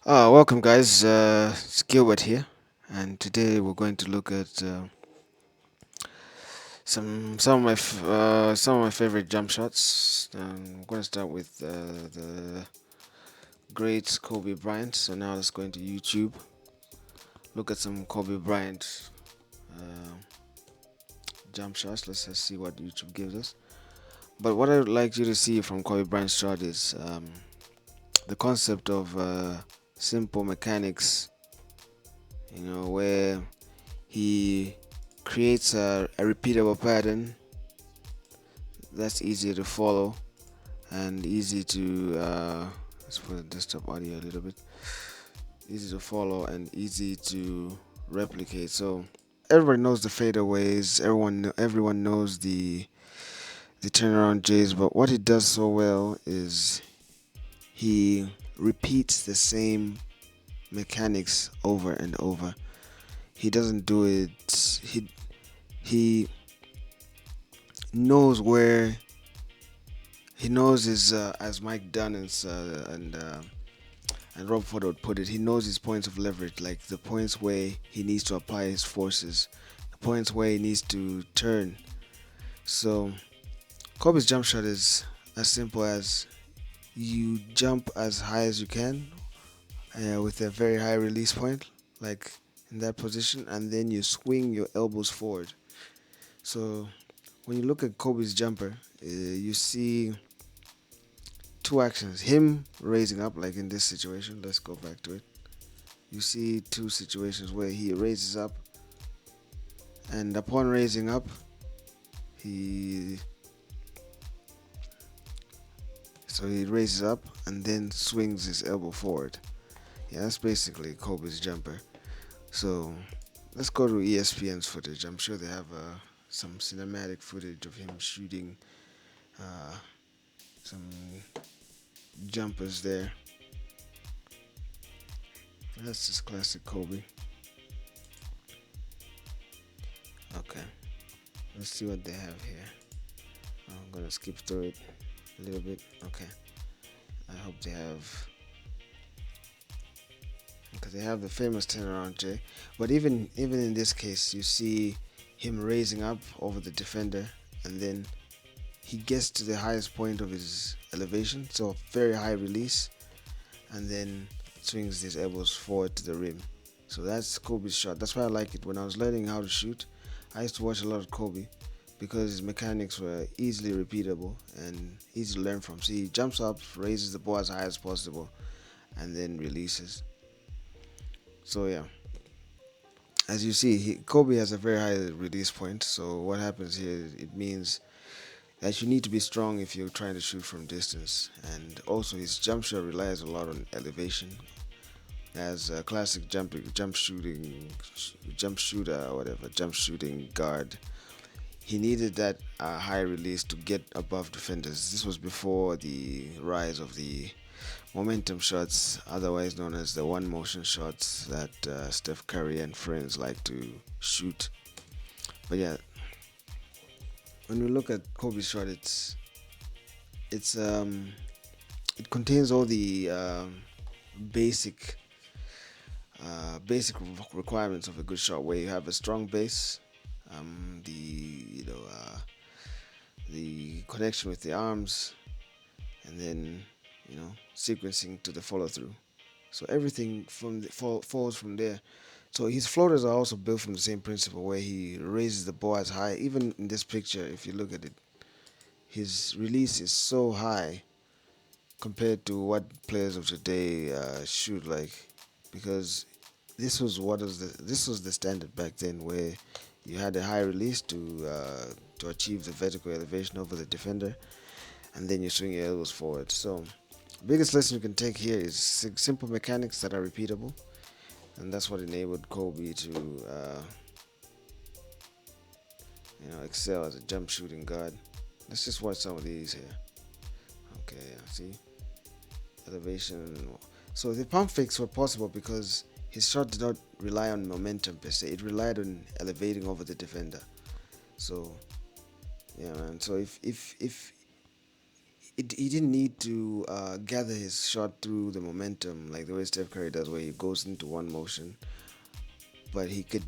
Welcome guys, it's Gilbert here, and today we're going to look at some of my favorite jump shots. I'm going to start with the great Kobe Bryant. So now let's go into YouTube, look at some Kobe Bryant uh, jump shots. Let's just see what YouTube gives us. But what I would like you to see from Kobe Bryant's shot is the concept of simple mechanics, where he creates a repeatable pattern that's easy to follow and easy to let's put the desktop audio a little bit, easy to follow and easy to replicate. So everybody knows the fadeaways, everyone knows the turnaround J's, but what he does so well is he repeats the same mechanics over and over. He doesn't do it. He knows where he knows his as Mike Dunn and Rob Ford would put it. He knows his points of leverage, like the points where he needs to apply his forces, the points where he needs to turn. So Kobe's jump shot is as simple as you jump as high as you can with a very high release point, like in that position, and then you swing your elbows forward. So when you look at Kobe's jumper, you see two actions. Him raising up, like in this situation. Let's go back to it. You see two situations where he raises up, and upon raising up, he he raises up and then swings his elbow forward. Yeah, that's basically Kobe's jumper. So let's go to ESPN's footage. I'm sure they have some cinematic footage of him shooting uh, some jumpers there. That's just classic Kobe. Okay, let's see what they have here. I'm gonna skip through it a little bit. Okay, I hope they have, because they have the famous turnaround J. But even in this case, you see him raising up over the defender, and then he gets to the highest point of his elevation, so very high release, and then swings his elbows forward to the rim. So that's Kobe's shot. That's why I like it. When I was learning how to shoot, I used to watch a lot of Kobe because his mechanics were easily repeatable and easy to learn from. See, he jumps up, raises the ball as high as possible, and then releases. So yeah, as you see, Kobe has a very high release point. So what happens here? It means that you need to be strong if you're trying to shoot from distance, and also his jump shot relies a lot on elevation. As a classic jump shooter or whatever, jump shooting guard, he needed that high release to get above defenders. This was before the rise of the momentum shots, otherwise known as the one motion shots that Steph Curry and friends like to shoot. But yeah, when we look at Kobe's shot, it's it contains all the basic requirements of a good shot, where you have a strong base, the connection with the arms, and then sequencing to the follow through. So everything falls from there. So his floaters are also built from the same principle, where he raises the ball as high. Even in this picture, if you look at it, his release is so high compared to what players of today shoot like, because this was the standard back then, where you had a high release to achieve the vertical elevation over the defender, and then you swing your elbows forward. So biggest lesson you can take here is simple mechanics that are repeatable, and that's what enabled Kobe to excel as a jump shooting guard. Let's just watch some of these here. Okay, see, elevation. So the pump fakes were possible because his shot did not rely on momentum per se. It relied on elevating over the defender. So yeah, man. So if he didn't need to gather his shot through the momentum like the way Steph Curry does, where he goes into one motion, but he could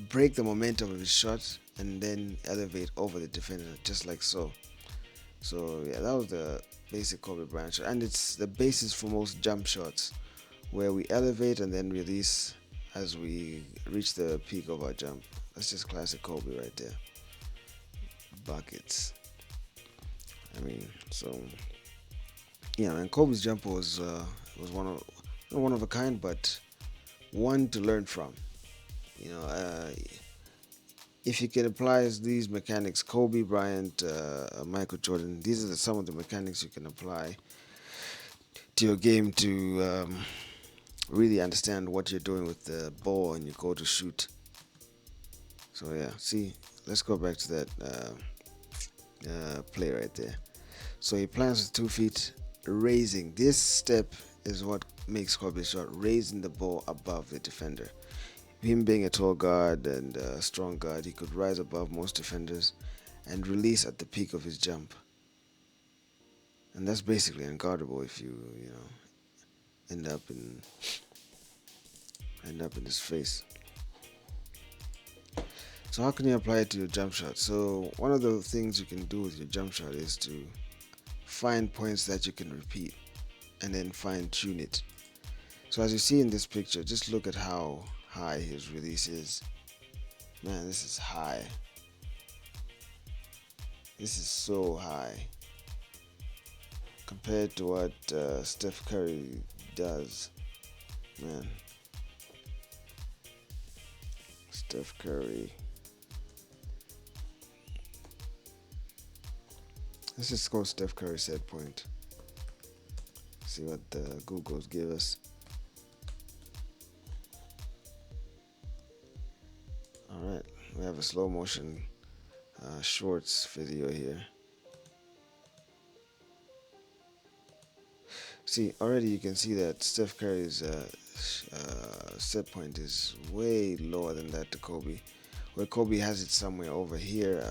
break the momentum of his shot and then elevate over the defender, just like so. So yeah, that was the basic Kobe Bryant shot, and it's the basis for most jump shots, where we elevate and then release as we reach the peak of our jump. That's just classic Kobe right there. Buckets. I mean, so yeah, man. Kobe's jumper was one of not one of a kind, but one to learn from. You know, if you can apply these mechanics, Kobe Bryant, Michael Jordan, these are some of the mechanics you can apply to your game to really understand what you're doing with the ball and you go to shoot. So yeah, see, let's go back to that play right there. So he plants with 2 feet, raising. This step is what makes Kobe's shot, raising the ball above the defender. Him being a tall guard and a strong guard, he could rise above most defenders and release at the peak of his jump. And that's basically unguardable if you know end up in his face. So how can you apply it to your jump shot? So one of the things you can do with your jump shot is to find points that you can repeat and then fine tune it. So as you see in this picture, just look at how high his release is. Man, this is high. This is so high compared to what Steph Curry does. Man, Steph Curry. Let's just go Steph Curry set point. See what the Googles give us. Alright, we have a slow motion shorts video here. See, already you can see that Steph Curry's set point is way lower than that to Kobe. Where Kobe has it somewhere over here,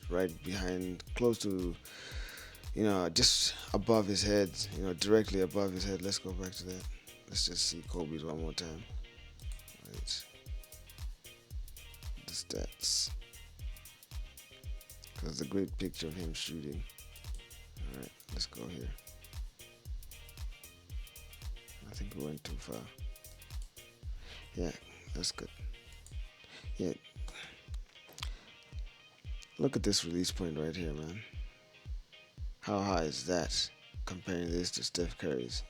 right behind, close to, just above his head, directly above his head. Let's go back to that. Let's just see Kobe's one more time. Right. The stats. That's a great picture of him shooting. Alright, let's go here. I think we went too far. Yeah, that's good. Yeah. Look at this release point right here, man. How high is that? Comparing this to Steph Curry's.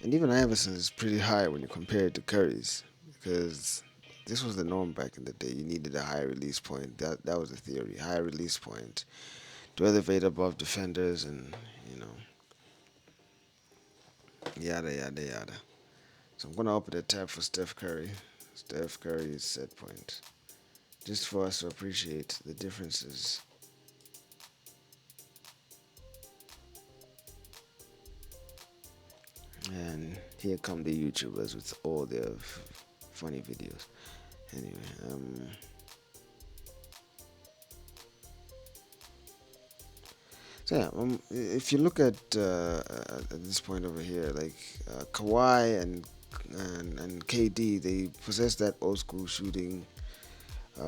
And even Iverson's is pretty high when you compare it to Curry's. Because this was the norm back in the day. You needed a high release point. That was the theory. High release point to elevate above defenders and, yada, yada, yada. So I'm going to open the tab for Steph Curry. Steph Curry's set point. Just for us to appreciate the differences. And here come the YouTubers with all their funny videos. Anyway, so yeah, if you look at this point over here, like Kawhi and KD, they possess that old school shooting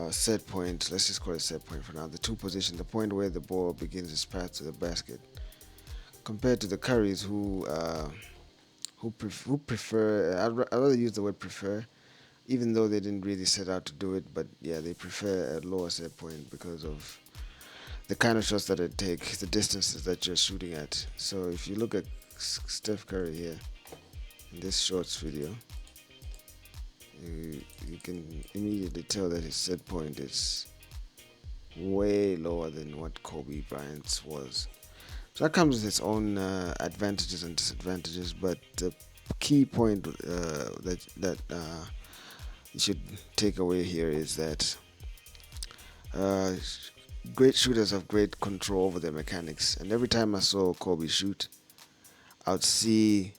set point. Let's just call it set point for now. The two position, the point where the ball begins its path to the basket, compared to the Currys who prefer. I'd rather use the word prefer, even though they didn't really set out to do it. But yeah, they prefer a lower set point because of the kind of shots that it takes, the distances that you're shooting at. So if you look at Steph Curry here in this shorts video, you can immediately tell that his set point is way lower than what Kobe Bryant's was. So that comes with its own advantages and disadvantages, but the key point that you should take away here is that great shooters have great control over their mechanics. And every time I saw Kobe shoot, I would see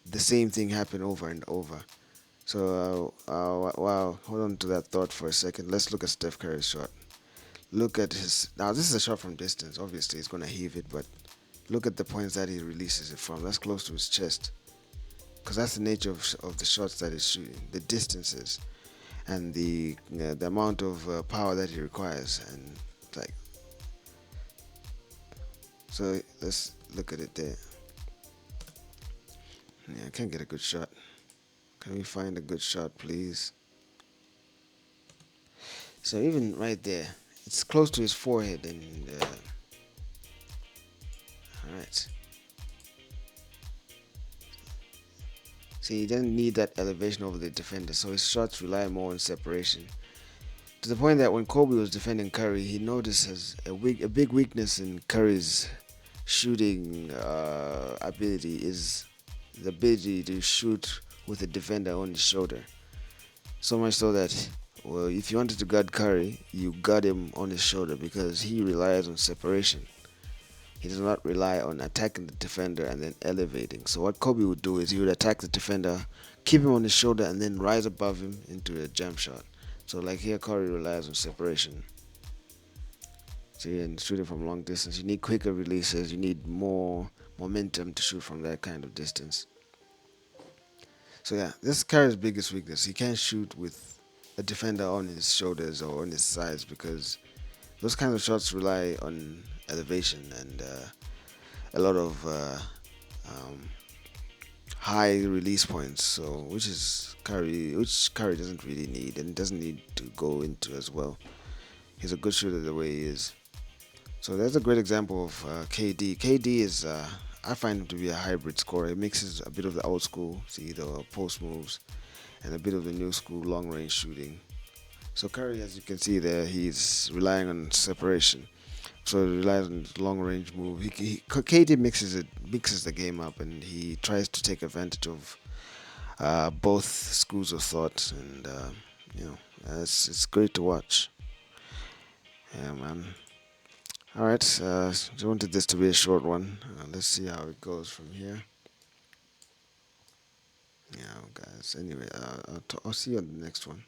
the same thing happen over and over. So, wow, hold on to that thought for a second. Let's look at Steph Curry's shot. look at his. Now this is a shot from distance. Obviously, he's gonna heave it, but look at the points that he releases it from. That's close to his chest, because that's the nature of the shots that he's shooting, the distances, and the amount of power that he requires, and like. So let's look at it there. Yeah, I can't get a good shot. Can we find a good shot, please? So even right there, it's close to his forehead, and all right. See, he doesn't need that elevation over the defender, so his shots rely more on separation. To the point that when Kobe was defending Curry, he notices a big weakness in Curry's shooting ability is the ability to shoot with a defender on his shoulder. So much so that, well, if you wanted to guard Curry, you guard him on his shoulder because he relies on separation. He does not rely on attacking the defender and then elevating. So what Kobe would do is he would attack the defender, keep him on his shoulder, and then rise above him into a jump shot. So like here, Curry relies on separation. See, and shooting from long distance, you need quicker releases. You need more momentum to shoot from that kind of distance. So yeah, this is Curry's biggest weakness. He can't shoot with a defender on his shoulders or on his sides because those kinds of shots rely on elevation and a lot of um, high release points. So which Curry doesn't really need and doesn't need to go into as well. He's a good shooter the way he is. So that's a great example of KD. KD is I find him to be a hybrid scorer. He mixes a bit of the old school, see the post moves, and a bit of the new school long range shooting. So Curry, as you can see there, he's relying on separation. So he relies on long range move. KD mixes the game up, and he tries to take advantage of both schools of thought, and you know, it's great to watch. Yeah, man. All right, I wanted this to be a short one. Let's see how it goes from here. Yeah, guys. Anyway, I'll see you on the next one.